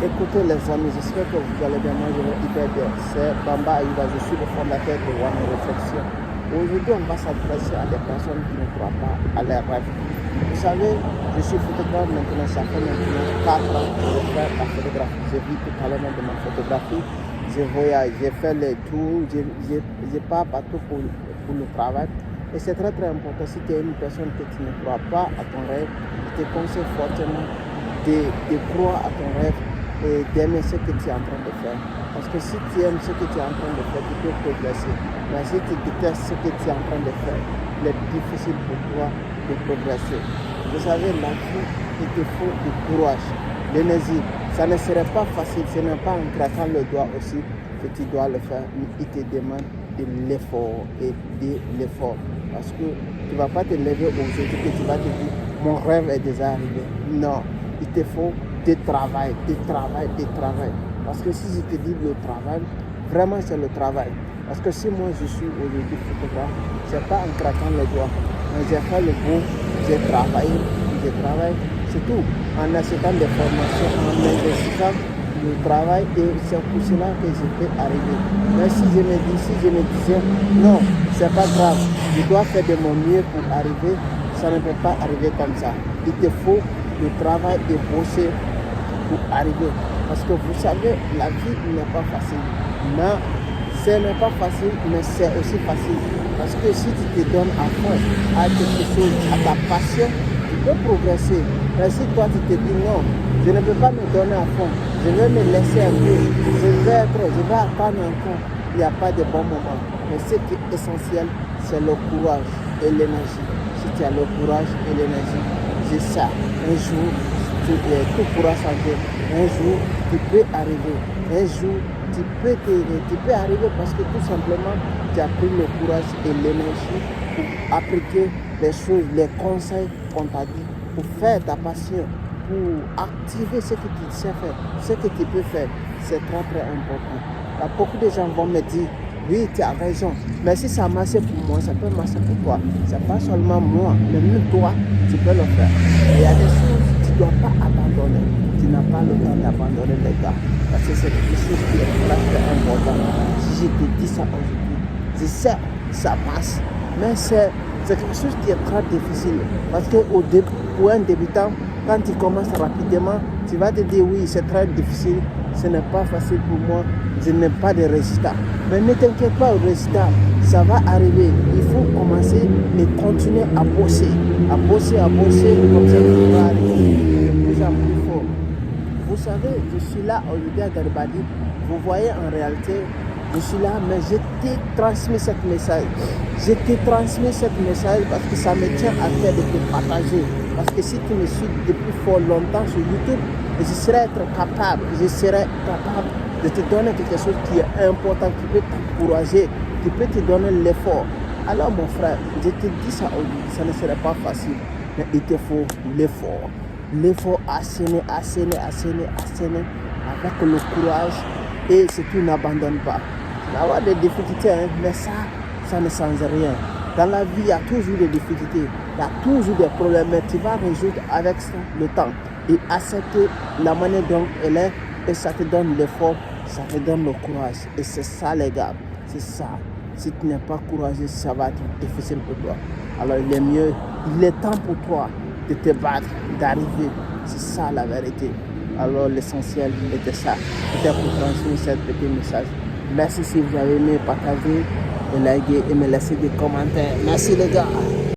Écoutez les amis, j'espère que vous allez bien. Moi je vais hyper bien. C'est Bamba Aïba, je suis le fondateur de One Réflexion. Aujourd'hui, on va s'adresser à des personnes qui ne croient pas à leurs rêves. Vous savez, je suis photographe maintenant, ça fait maintenant 4 ans que je fais la photographie. Je vis totalement de ma photographie. Je voyage, je fais les tours, je pars partout pour le travail. Et c'est très important. Si tu es une personne que tu ne crois pas à ton rêve, je te conseille fortement de croire à ton rêve et d'aimer ce que tu es en train de faire. Parce que si tu aimes ce que tu es en train de faire, tu peux progresser. Mais si tu détestes ce que tu es en train de faire, il est difficile pour toi de progresser. Vous savez, la vie, il te faut du courage, l'énergie. Ça ne serait pas facile, ce n'est pas en claquant le doigt aussi que tu dois le faire. Mais il te demande de l'effort et de l'effort. Parce que tu ne vas pas te lever aujourd'hui que tu vas te dire mon rêve est déjà arrivé. Non, il te faut du travail. Parce que si je te dis le travail, vraiment c'est le travail. Parce que si moi je suis aujourd'hui photographe, ce n'est pas en craquant les doigts. Mais j'ai fait le beau, j'ai travaillé, c'est tout. En achetant des formations, en investissant le travail, et c'est pour cela que je peux arriver. Mais si je me disais, non, c'est pas grave, je dois faire de mon mieux pour arriver, ça ne peut pas arriver comme ça. Il te faut le travail et bosser pour arriver. Parce que vous savez, la vie n'est pas facile. Mais ce n'est pas facile, mais c'est aussi facile. Parce que si tu te donnes à fond à quelque chose, à ta passion, tu peux progresser. Mais si toi tu te dis non, je ne peux pas me donner à fond, je vais me laisser un peu, je vais attendre encore, il n'y a pas de bon moment. Mais ce qui est essentiel, c'est le courage et l'énergie. Si tu as le courage et l'énergie, c'est ça. Un jour, tout pourra changer. Un jour, tu peux arriver. Un jour, tu peux arriver parce que tout simplement, tu as pris le courage et l'énergie pour appliquer les choses, les conseils qu'on t'a dit, pour faire ta passion, pour activer ce que tu sais faire, ce que tu peux faire. C'est très très important. Là, beaucoup de gens vont me dire, oui, tu as raison, mais si ça marche pour moi, ça peut marcher pour toi. Ce n'est pas seulement moi, mais même toi, tu peux le faire. Et il y a des choses que tu ne dois pas abandonner. Tu n'as pas le temps d'abandonner les gars. Parce que c'est quelque chose qui est très très important. Si je te dis ça aujourd'hui, je sais, ça passe. Mais c'est quelque chose qui est très difficile. Parce que pour un débutant, quand tu commences rapidement, tu vas te dire oui, c'est très difficile. Ce n'est pas facile pour moi, je n'ai pas de résultats. Mais ne t'inquiète pas au résultat, ça va arriver. Il faut commencer et continuer à bosser, comme ça tu vas arriver de plus en plus fort. Vous savez, je suis là aujourd'hui à Garibadi. Vous voyez en réalité, je suis là, mais je t'ai transmis ce message. Parce que ça me tient à cœur de te partager. Parce que si tu me suis depuis fort longtemps sur YouTube, je serais capable de te donner quelque chose qui est important, qui peut t'encourager, qui peut te donner l'effort. Alors mon frère, je te dis ça aujourd'hui, ça ne serait pas facile, mais il te faut l'effort. L'effort asséné avec le courage et surtout n'abandonne pas. Il va y avoir des difficultés, mais ça ne change rien. Dans la vie, il y a toujours des difficultés, il y a toujours des problèmes, mais tu vas résoudre avec ça le temps et accepter la manière dont elle est, et ça te donne l'effort, ça te donne le courage. Et c'est ça les gars, c'est ça. Si tu n'es pas courageux, ça va être difficile pour toi. Alors il est temps pour toi de te battre, d'arriver. C'est ça la vérité. Alors l'essentiel était ça. C'était pour transmettre ce petit message. Merci si vous avez aimé, partager, liker et me laisser des commentaires. Merci les gars.